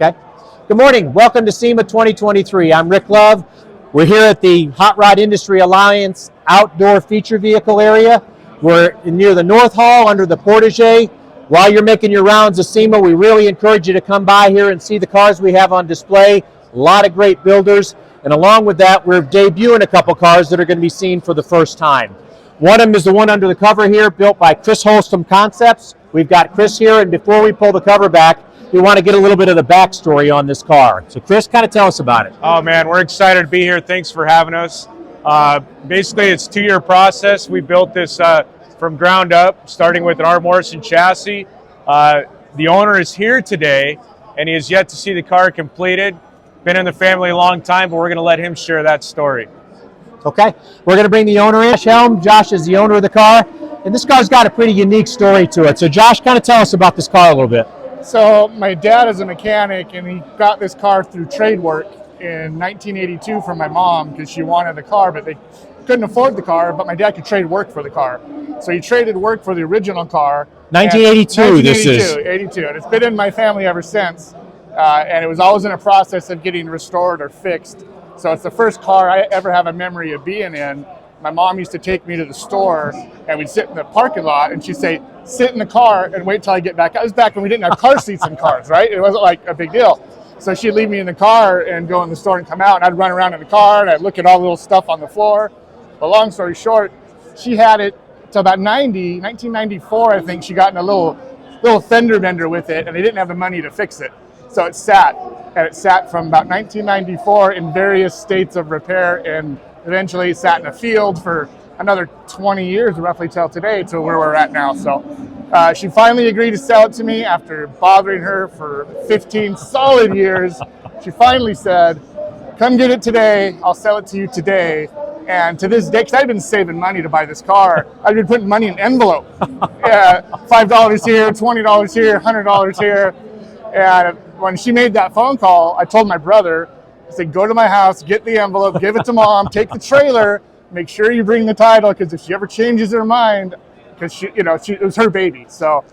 Okay. Good morning. Welcome to SEMA 2023. I'm Rick Love. We're here at the Hot Rod Industry Alliance outdoor feature vehicle area. We're near the North Hall under the portage. While you're making your rounds of SEMA, we really encourage you to come by here and see the cars we have on display. A lot of great builders. And along with that, we're debuting a couple cars that are going to be seen for the first time. One of them is the one under the cover here, built by Chris Holstrom Concepts. We've got Chris here, and before we pull the cover back, we want to get a little bit of the backstory on this car. So Chris, kind of tell us about it. Oh man, we're excited to be here. Thanks for having us. Basically, it's a 2-year process. We built this from ground up, starting with an R. Morrison chassis. The owner is here today, and he has yet to see the car completed. Been in the family a long time, but we're going to let him share that story. Okay, we're going to bring the owner in, Josh Helm. Josh is the owner of the car, and this car's got a pretty unique story to it. So Josh, kind of tell us about this car a little bit. So my dad is a mechanic, and he got this car through trade work in 1982 from my mom because she wanted the car, but they couldn't afford the car, but my dad could trade work for the car. So he traded work for the original car. 1982, this is. 82, and it's been in my family ever since. And it was always in a process of getting restored or fixed. So it's the first car I ever have a memory of being in. My mom used to take me to the store, and we'd sit in the parking lot, and she'd say, sit in the car and wait till I get back. That was back when we didn't have car seats in cars, right? It wasn't like a big deal. So she'd leave me in the car and go in the store and come out, and I'd run around in the car, and I'd look at all the little stuff on the floor. But long story short, she had it till about 1994, I think. She got in a little fender bender with it, and they didn't have the money to fix it. So it sat, and it sat from about 1994 in various states of repair, and eventually sat in a field for another 20 years, roughly till today, to where we're at now. So she finally agreed to sell it to me after bothering her for 15 solid years. She finally said, come get it today, I'll sell it to you today. And to this day, because I've been saving money to buy this car, I've been putting money in an envelope. $5 here, $20 here, $100 here. And when she made that phone call, I told my brother, I said, go to my house, get the envelope, give it to mom, take the trailer, make sure you bring the title, because if she ever changes her mind, because it was her baby. So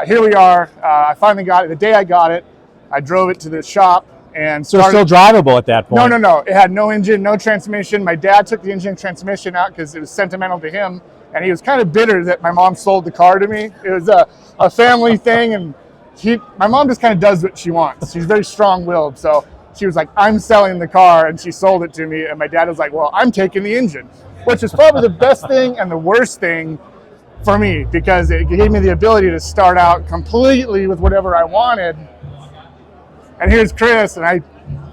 here we are. I finally got it. The day I got it, I drove it to the shop and So it's still drivable at that point? No. It had no engine, no transmission. My dad took the engine and transmission out because it was sentimental to him, and he was kind of bitter that my mom sold the car to me. It was a family thing, and my mom just kind of does what she wants. She's very strong-willed, so she was like, I'm selling the car, and she sold it to me, and my dad was like, well, I'm taking the engine, which is probably the best thing and the worst thing for me, because it gave me the ability to start out completely with whatever I wanted. And here's Chris, and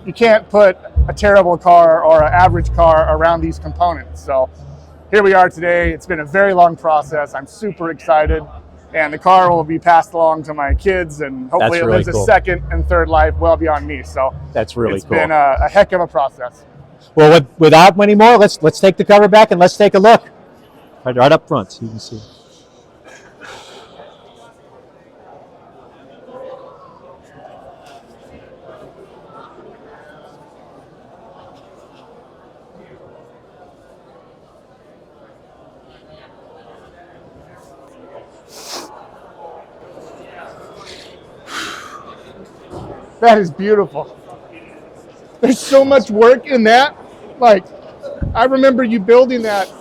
you can't put a terrible car or an average car around these components. So here we are today. It's been a very long process. I'm super excited. And the car will be passed along to my kids, and hopefully it lives a second and third life well beyond me. So that's really cool. It's been a heck of a process. Well, without many more, let's take the cover back and let's take a look. Right up front so you can see. That is beautiful. There's so much work in that. Like, I remember you building that.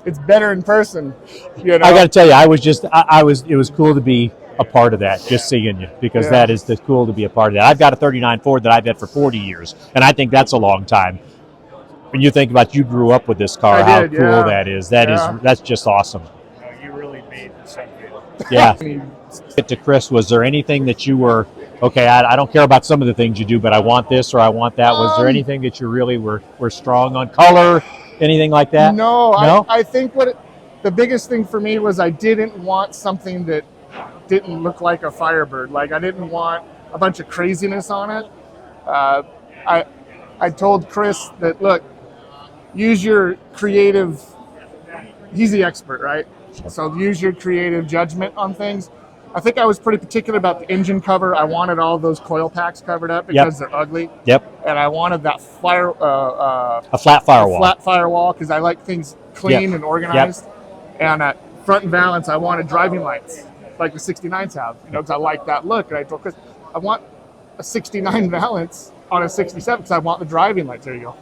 It's better in person. You know? I got to tell you, it was cool to be a part of that, just seeing you, because that is cool to be a part of that. I've got a 39 Ford that I've had for 40 years, and I think that's a long time. When you think about you grew up with this car, how cool that is. That's just awesome. You really made something. Yeah. Get to Chris, was there anything that you were, okay, I don't care about some of the things you do, but I want this or I want that. Was there anything that you really were strong on? Color, anything like that? No? I think the biggest thing for me was I didn't want something that didn't look like a Firebird. Like, I didn't want a bunch of craziness on it. I told Chris that, look, use your creative, he's the expert, right? So use your creative judgment on things. I think I was pretty particular about the engine cover. I wanted all those coil packs covered up because they're ugly. Yep. And I wanted that a flat firewall. Flat firewall because I like things clean and organized. And at front and valance, I wanted driving lights like the 69s have. You know, because I like that look. And I told Chris, I want a 69 valance on a 67 because I want the driving lights. There you go.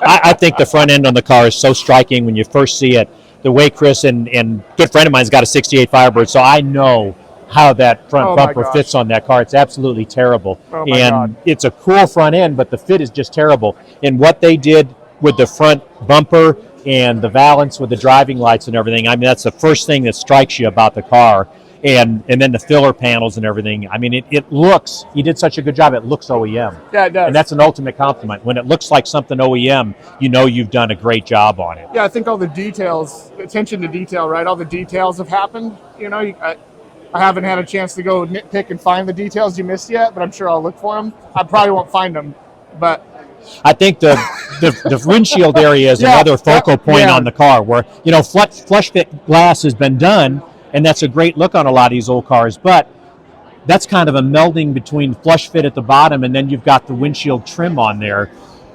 I think the front end on the car is so striking when you first see it. The way Chris and good friend of mine's got a 68 Firebird, so I know how that front bumper fits on that car. It's absolutely terrible. And it's a cool front end, but the fit is just terrible. And what they did with the front bumper and the valance with the driving lights and everything, I mean, that's the first thing that strikes you about the car. And then the filler panels and everything. I mean, it looks, he did such a good job, it looks OEM. Yeah, it does. And that's an ultimate compliment. When it looks like something OEM, you know you've done a great job on it. Yeah, I think all the details, attention to detail, right? All the details have happened. You know, I haven't had a chance to go nitpick and find the details you missed yet, but I'm sure I'll look for them. I probably won't find them, but I think the windshield area is another focal point on the car where, you know, flush fit glass has been done, and that's a great look on a lot of these old cars, but that's kind of a melding between flush fit at the bottom and then you've got the windshield trim on there.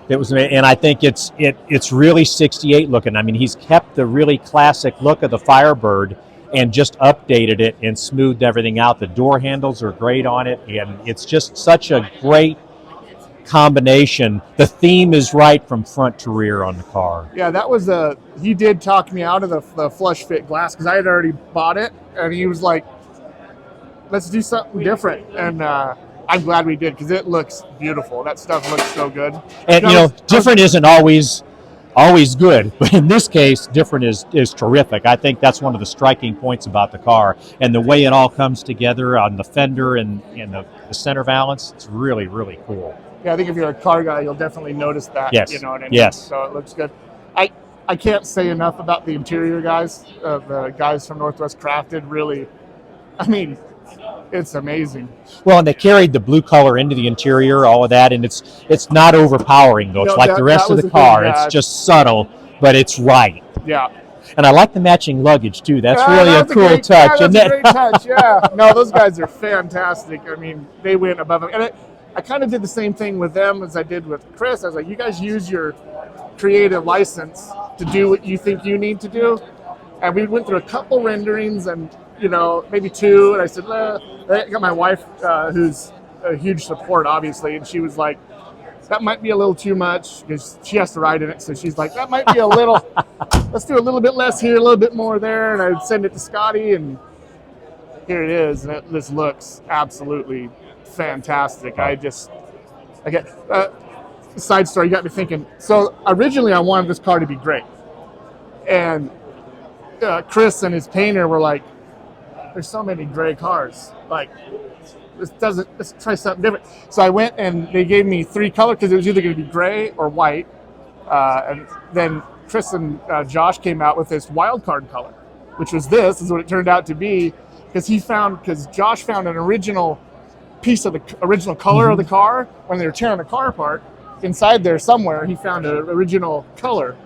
And I think it's really 68 looking. I mean, he's kept the really classic look of the Firebird and just updated it and smoothed everything out. The door handles are great on it, and it's just such a great combination. The theme is right from front to rear on the car. Yeah, that was he did talk me out of the flush fit glass because I had already bought it, and he was like, let's do something different. And I'm glad we did because it looks beautiful. That stuff looks so good. And you know, different isn't always good, but in this case, different is terrific. I think that's one of the striking points about the car, and the way it all comes together on the fender and the center valance. It's really, really cool. Yeah, I think if you're a car guy, you'll definitely notice that. Yes. You know what I mean? Yes. So it looks good. I can't say enough about the interior guys. The guys from Northwest Crafted really, I mean, it's amazing. Well, and they carried the blue color into the interior, all of that, and it's not overpowering though. It's like the rest of the car. It's just subtle, but it's right. Yeah. And I like the matching luggage too. That's really a cool touch. Yeah, that's a great touch. Yeah. No, those guys are fantastic. I mean, they went above them. And I kind of did the same thing with them as I did with Chris. I was like, you guys use your creative license to do what you think you need to do. And we went through a couple renderings and, you know, maybe two. And I said, I got my wife, who's a huge support, obviously. And she was like, that might be a little too much because she has to ride in it. So she's like, that might be a little, let's do a little bit less here, a little bit more there. And I'd send it to Scotty, and here it is. And this looks absolutely fantastic. I get side story, you got me thinking. So originally I wanted this car to be great, and Chris and his painter were like, there's so many gray cars, like let's try something different. So I went and they gave me three colors because it was either going to be gray or white, and then Chris and Josh came out with this wild card color, which was this is what it turned out to be, because Josh found an original piece of the original color of the car when they were tearing the car apart. Inside there somewhere he found an original color,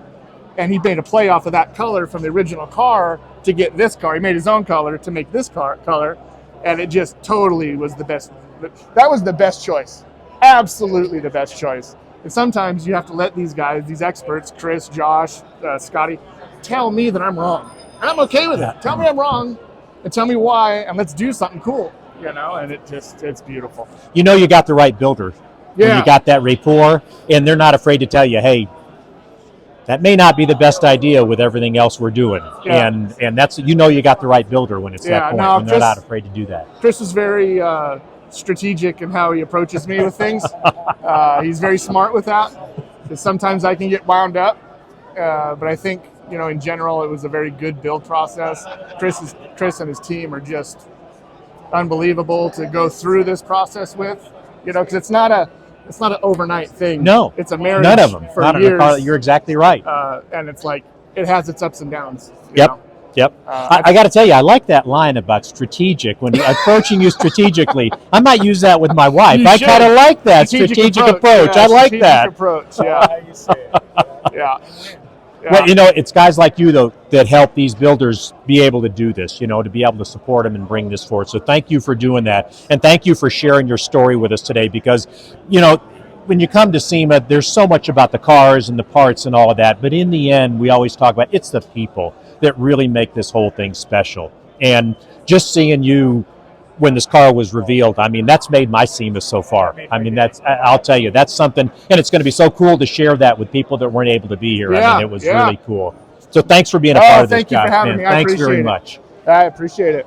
and he made a play off of that color from the original car to get this car. He made his own color to make this car color, and it just totally was the best. That was the best choice, absolutely the best choice. And sometimes you have to let these guys, these experts, Chris, Josh, Scotty, tell me that I'm wrong, and I'm okay with it. Tell me I'm wrong and tell me why, and let's do something cool. You know, and it's beautiful. You know, you got the right builder. Yeah. When you got that rapport, and they're not afraid to tell you, hey, that may not be the best idea with everything else we're doing. Yeah. And that's, you know, you got the right builder when it's that point, when they're not afraid to do that. Chris is very strategic in how he approaches me with things. He's very smart with that, because sometimes I can get wound up. But I think, you know, in general, it was a very good build process. Chris and his team are just unbelievable to go through this process with, you know, because it's not an overnight thing. No, it's a marriage. None of them for not years. You're exactly right. And it's like it has its ups and downs. Yep. I got to tell you, I like that line about strategic. When approaching you strategically, I might use that with my wife. I kind of like that strategic approach. Yeah, I like that. Approach. Yeah. Yeah. Well, you know, it's guys like you, though, that help these builders be able to do this, you know, to be able to support them and bring this forward. So thank you for doing that. And thank you for sharing your story with us today, because, you know, when you come to SEMA, there's so much about the cars and the parts and all of that. But in the end, we always talk about it's the people that really make this whole thing special. And just seeing you when this car was revealed, I mean, that's made my SEMA so far. I mean, I'll tell you, that's something, and it's going to be so cool to share that with people that weren't able to be here. I mean, it was really cool. So thanks for being a part of this, guys. Thank you for having me. Thanks very much. I appreciate it.